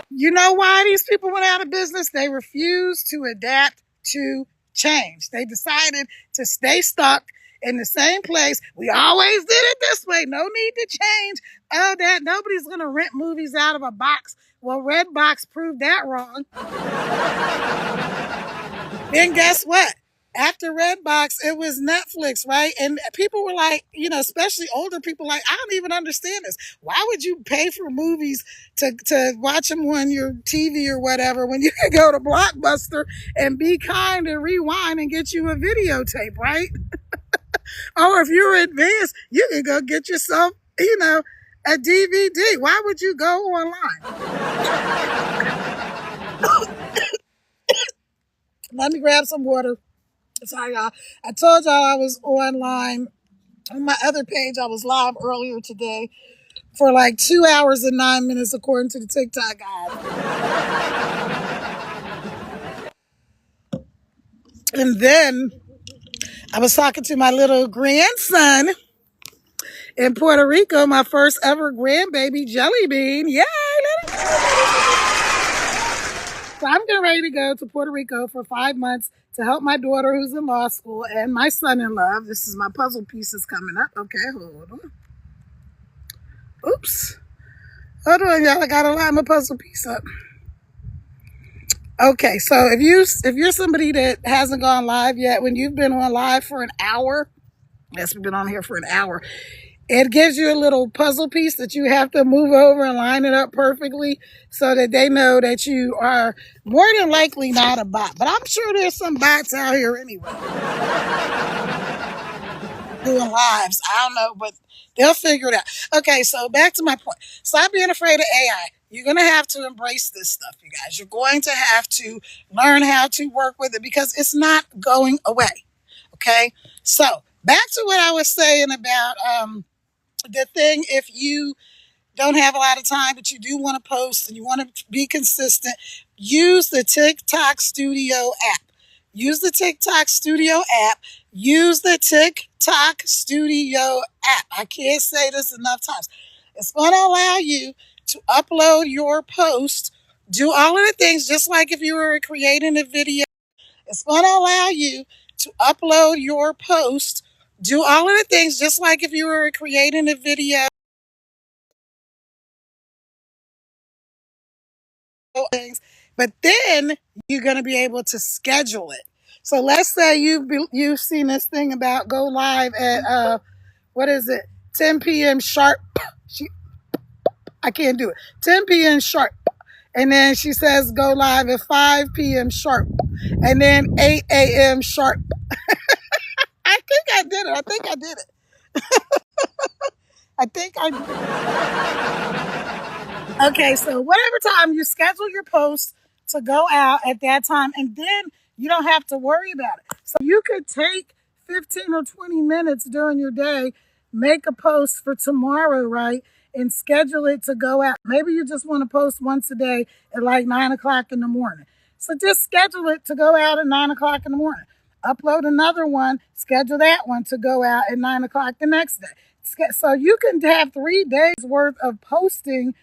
You know why these people went out of business? They refused to adapt to change. They decided to stay stuck in the same place. We always did it this way. No need to change. Oh, that nobody's going to rent movies out of a box. Well, Redbox proved that wrong. Then guess what? After Redbox, it was Netflix, right? And people were like, especially older people, like, I don't even understand this. Why would you pay for movies to watch them on your TV or whatever when you can go to Blockbuster and be kind and rewind and get you a videotape, right? Or if you're advanced, you can go get yourself, a DVD. Why would you go online? Let me grab some water. Sorry, y'all. I told y'all I was online on my other page. I was live earlier today for like 2 hours and 9 minutes, according to the TikTok guide. And then I was talking to my little grandson in Puerto Rico, my first ever grandbaby, Jelly Bean. Yay! So I'm getting ready to go to Puerto Rico for 5 months to help my daughter who's in law school and my son-in-law. This is my puzzle pieces coming up. Okay, hold on. Oops. Hold on, y'all. I gotta line my puzzle piece up. Okay, so if you're somebody that hasn't gone live yet, when you've been on live for an hour, yes, we've been on here for an hour, it gives you a little puzzle piece that you have to move over and line it up perfectly so that they know that you are more than likely not a bot. But I'm sure there's some bots out here anyway doing lives. I don't know, but they'll figure it out. Okay, so back to my point. Stop being afraid of AI. You're going to have to embrace this stuff, you guys. You're going to have to learn how to work with it because it's not going away. Okay, so back to what I was saying about the thing, if you don't have a lot of time, but you do want to post and you want to be consistent, use the TikTok Studio app. Use the TikTok Studio app. Use the TikTok Studio app. I can't say this enough times. It's going to allow you to upload your post, do all of the things just like if you were creating a video. It's going to allow you to upload your post, do all of the things just like if you were creating a video. But then you're going to be able to schedule it. So let's say you've seen this thing about go live at 10 p.m. sharp. I can't do it. 10 p.m. sharp. And then she says go live at 5 p.m. sharp. And then 8 a.m. sharp. I think I did it. Okay, so whatever time you schedule your post to go out at that time, and then you don't have to worry about it. So you could take 15 or 20 minutes during your day, make a post for tomorrow, right? And schedule it to go out. Maybe you just want to post once a day at like 9 o'clock in the morning. So just schedule it to go out at 9 o'clock in the morning. Upload another one, schedule that one to go out at 9 o'clock the next day. So you can have 3 days worth of posting,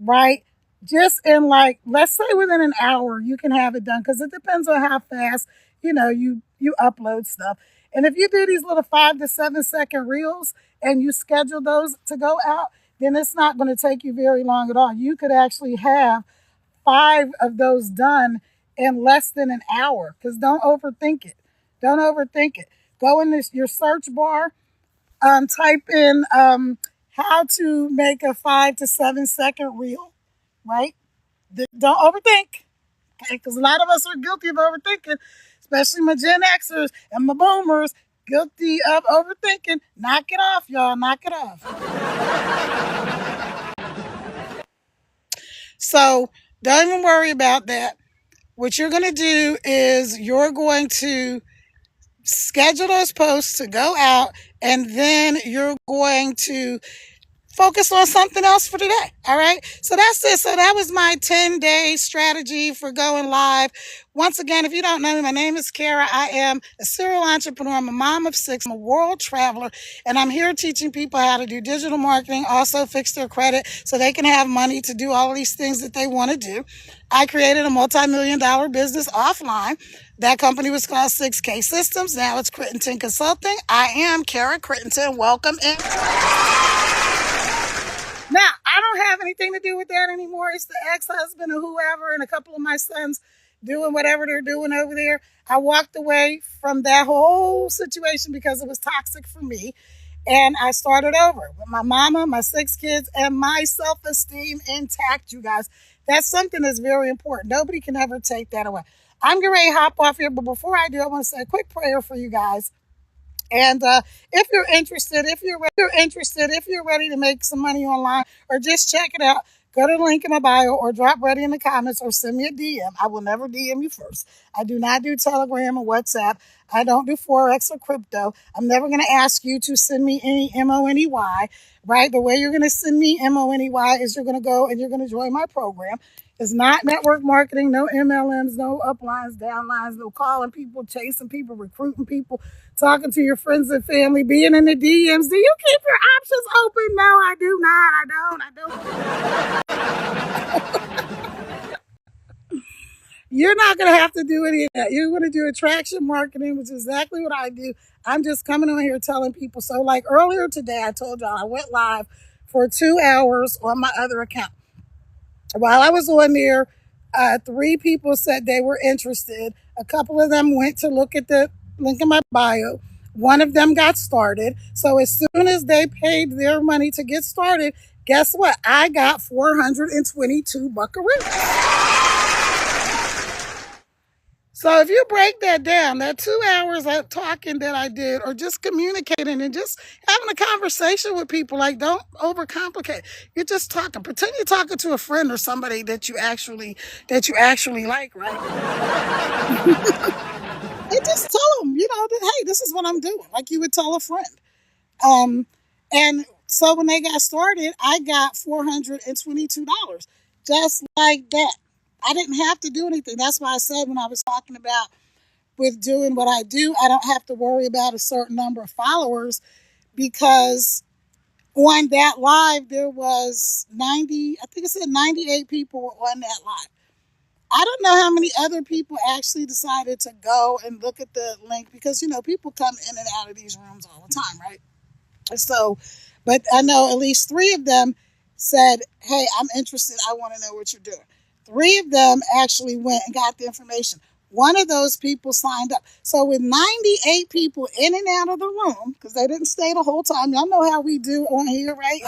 right? Just in like, let's say within an hour, you can have it done because it depends on how fast, you upload stuff. And if you do these little 5 to 7 second reels and you schedule those to go out, then it's not going to take you very long at all. You could actually have 5 of those done in less than an hour because don't overthink it. Don't overthink it. Go in your search bar, type in how to make a 5 to 7 second reel, right? Don't overthink, okay? Because a lot of us are guilty of overthinking, especially my Gen Xers and my boomers, guilty of overthinking. Knock it off, y'all. Knock it off. So don't even worry about that. What you're going to do is you're going to schedule those posts to go out, and then you're going to focus on something else for today. All right. So that's it. So that was my 10-day strategy for going live. Once again, if you don't know me, my name is Kara. I am a serial entrepreneur. I'm a mom of 6. I'm a world traveler, and I'm here teaching people how to do digital marketing, also fix their credit so they can have money to do all of these things that they want to do. I created a multi-million-dollar business offline That company was called 6K Systems. Now it's Crittenton Consulting. I am Kara Crittenton. Welcome in. Now, I don't have anything to do with that anymore. It's the ex-husband or whoever and a couple of my sons doing whatever they're doing over there. I walked away from that whole situation because it was toxic for me. And I started over with my mama, my 6 kids, and my self-esteem intact, you guys. That's something that's very important. Nobody can ever take that away. I'm getting ready to hop off here, but before I do, I want to say a quick prayer for you guys. And if you're interested, if you're ready to make some money online or just check it out, go to the link in my bio or drop ready in the comments or send me a DM. I will never DM you first. I do not do Telegram or WhatsApp. I don't do Forex or crypto. I'm never going to ask you to send me any MONEY, right? The way you're going to send me MONEY is you're going to go and you're going to join my program. It's not network marketing, no MLMs, no uplines, downlines, no calling people, chasing people, recruiting people, talking to your friends and family, being in the DMs. Do you keep your options open? No, I do not. You're not going to have to do any of that. You're going to do attraction marketing, which is exactly what I do. I'm just coming on here telling people. So like earlier today, I told y'all I went live for 2 hours on my other account. While I was on there, 3 people said they were interested. A couple of them went to look at the link in my bio. One of them got started. So as soon as they paid their money to get started, guess what? I got 422 buckaroos. So if you break that down, that 2 hours of talking that I did, or just communicating and just having a conversation with people, like don't overcomplicate. You're just talking. Pretend you're talking to a friend or somebody that you actually like, right? And just tell them, that, hey, this is what I'm doing, like you would tell a friend. And so when they got started, I got $422, just like that. I didn't have to do anything. That's why I said when I was talking about with doing what I do, I don't have to worry about a certain number of followers, because on that live, there was 98 people were on that live. I don't know how many other people actually decided to go and look at the link, because, people come in and out of these rooms all the time, right? So, but I know at least 3 of them said, hey, I'm interested. I want to know what you're doing. 3 of them actually went and got the information. One of those people signed up. So with 98 people in and out of the room, because they didn't stay the whole time. Y'all know how we do on here, right?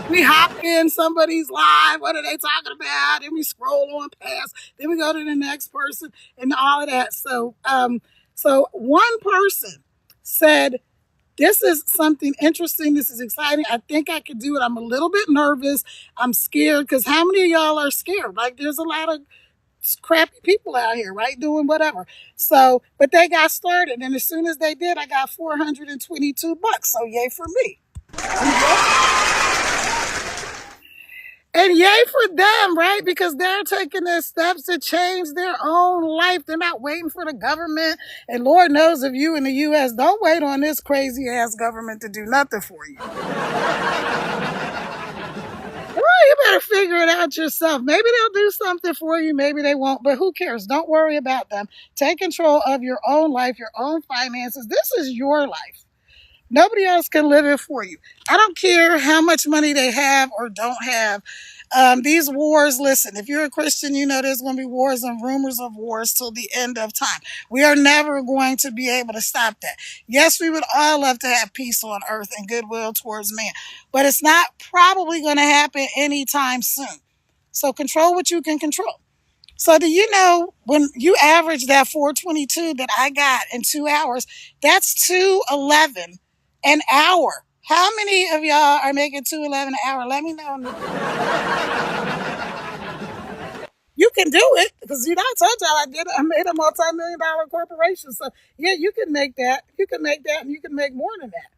We hop in somebody's live. What are they talking about? Then we scroll on past. Then we go to the next person and all of that. So, so one person said, this is something interesting. This is exciting. I think I could do it. I'm a little bit nervous. I'm scared, because how many of y'all are scared? Like, there's a lot of crappy people out here, right? Doing whatever. So, but they got started. And as soon as they did, I got 422 bucks. So yay for me. And yay for them, right? Because they're taking their steps to change their own life. They're not waiting for the government. And Lord knows, if you in the U.S., don't wait on this crazy ass government to do nothing for you. Well, you better figure it out yourself. Maybe they'll do something for you. Maybe they won't. But who cares? Don't worry about them. Take control of your own life, your own finances. This is your life. Nobody else can live it for you. I don't care how much money they have or don't have. These wars, listen, if you're a Christian, there's going to be wars and rumors of wars till the end of time. We are never going to be able to stop that. Yes, we would all love to have peace on earth and goodwill towards man, but it's not probably going to happen anytime soon. So control what you can control. So do you know, when you average that 422 that I got in 2 hours, that's $211 an hour. How many of y'all are making $211 an hour? Let me know. You can do it, because I told y'all I made a multi-million-dollar corporation. So yeah, you can make that. You can make that, and you can make more than that.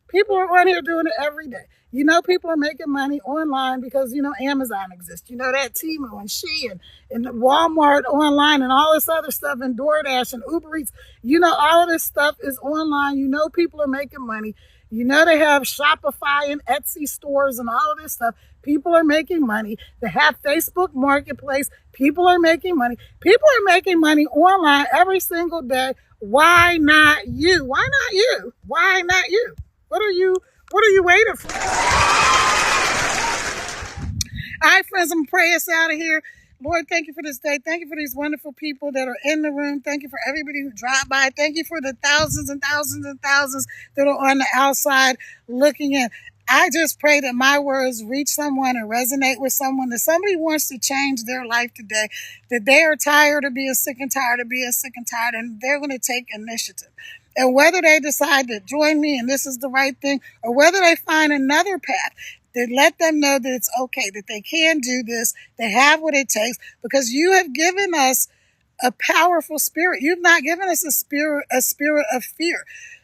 People are on here doing it every day. You know, people are making money online because, you know, Amazon exists. You know, that Temu and Shein and Walmart online and all this other stuff and DoorDash and Uber Eats. You know, all of this stuff is online. You know, people are making money. You know, they have Shopify and Etsy stores and all of this stuff. People are making money. They have Facebook Marketplace. People are making money. People are making money online every single day. Why not you? Why not you? Why not you? What are you waiting for? All right, friends, I'm going to pray us out of here. Lord, thank you for this day. Thank you for these wonderful people that are in the room. Thank you for everybody who dropped by. Thank you for the thousands and thousands and thousands that are on the outside looking in. I just pray that my words reach someone and resonate with someone, that somebody wants to change their life today, that they are tired of being sick and tired of being sick and tired, and they're going to take initiative. And whether they decide to join me and this is the right thing, or whether they find another path, that let them know that it's okay, that they can do this, they have what it takes, because you have given us a powerful spirit. You've not given us a spirit of fear,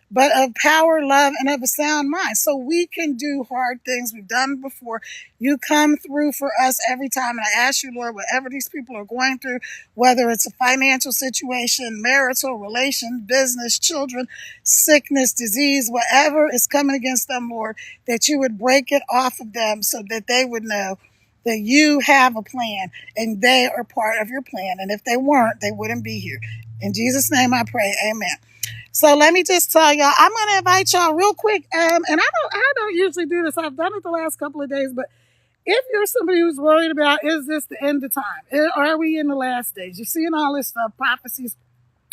but of power, love, and of a sound mind. So we can do hard things. We've done it before. You come through for us every time. And I ask you, Lord, whatever these people are going through, whether it's a financial situation, marital, relation, business, children, sickness, disease, whatever is coming against them, Lord, that you would break it off of them so that they would know that you have a plan and they are part of your plan. And if they weren't, they wouldn't be here. In Jesus' name I pray, amen. So let me just tell y'all, I'm going to invite y'all real quick. And I don't usually do this. I've done it the last couple of days. But if you're somebody who's worried about, is this the end of time? Are we in the last days? You're seeing all this stuff, prophecies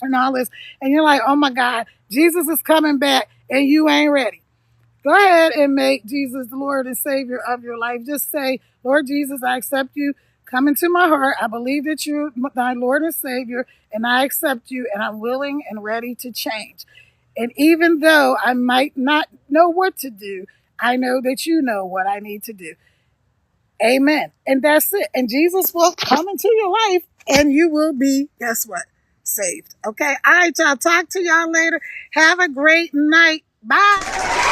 and all this. And you're like, oh, my God, Jesus is coming back and you ain't ready. Go ahead and make Jesus the Lord and Savior of your life. Just say, Lord Jesus, I accept you. Come into my heart. I believe that you're my Lord and Savior, and I accept you, and I'm willing and ready to change. And even though I might not know what to do, I know that you know what I need to do. Amen. And that's it. And Jesus will come into your life, and you will be, guess what? Saved. Okay? All right, y'all. Talk to y'all later. Have a great night. Bye.